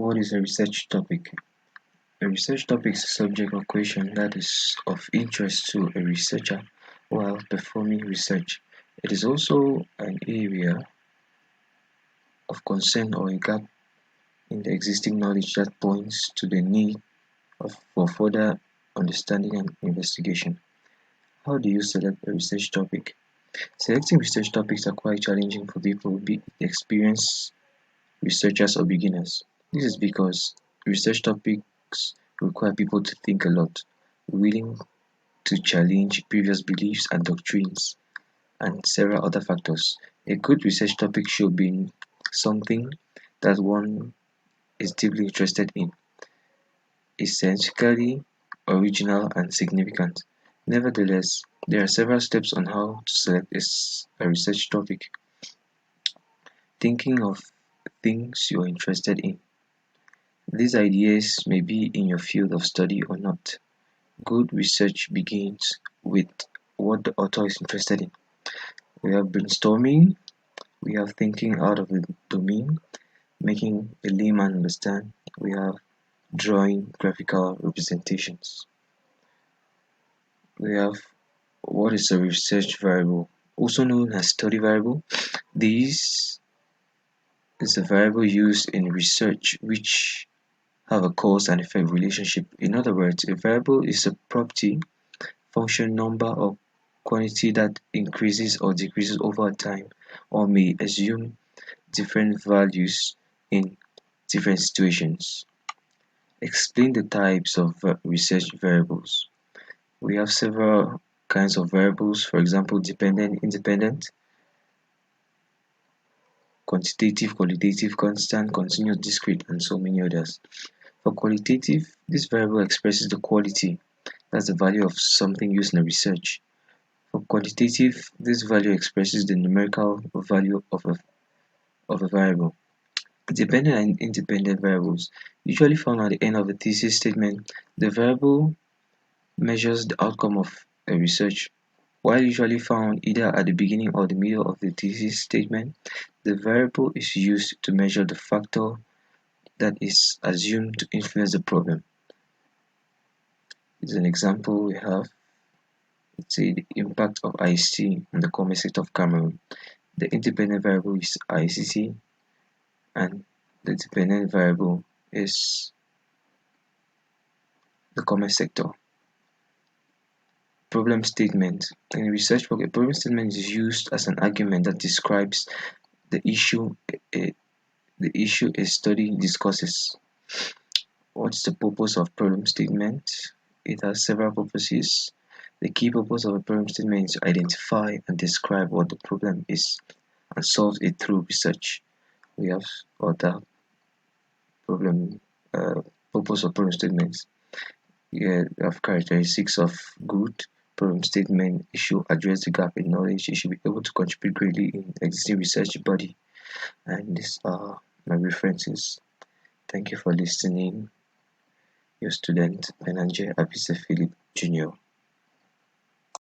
What is a research topic? A research topic is a subject or question that is of interest to a researcher while performing research. It is also an area of concern or a gap in the existing knowledge that points to the need for further understanding and investigation. How do you select a research topic? Selecting research topics are quite challenging for people, be it experienced researchers or beginners. This is because research topics require people to think a lot, willing to challenge previous beliefs and doctrines, and several other factors. A good research topic should be something that one is deeply interested in, is scientifically original and significant. Nevertheless, there are several steps on how to select a research topic. Thinking of things you're interested in. These ideas may be in your field of study or not. Good research begins with what the author is interested in. We have brainstorming, we have thinking out of the domain, making a layman understand, we have drawing graphical representations. We have what is a research variable, also known as study variable. This is a variable used in research which have a cause and effect relationship. In other words, a variable is a property, function, number, or quantity that increases or decreases over time or may assume different values in different situations. Explain the types of research variables. We have several kinds of variables, for example, dependent, independent, quantitative, qualitative, constant, continuous, discrete, and so many others. For qualitative, this variable expresses the quality, that's the value of something used in a research. For quantitative, this value expresses the numerical value of a variable. Dependent and independent variables, usually found at the end of a thesis statement, the variable measures the outcome of a research. While usually found either at the beginning or the middle of the thesis statement, the variable is used to measure the factor that is assumed to influence the problem. As an example, we have, let's say, the impact of ICT on the commerce sector of Cameroon. The independent variable is ICT, and the dependent variable is the commerce sector. Problem statement. In research work, a problem statement is used as an argument that describes the issue a study discusses. What's the purpose of problem statement? It has several purposes. The key purpose of a problem statement is to identify and describe what the problem is and solve it through research. We have other problem purpose of problem statements. Here we have characteristics of good problem statement. It should address the gap in knowledge. It should be able to contribute greatly in existing research body. And these are my references. Thank you for listening. Your student Benanje Abise Philip Jr.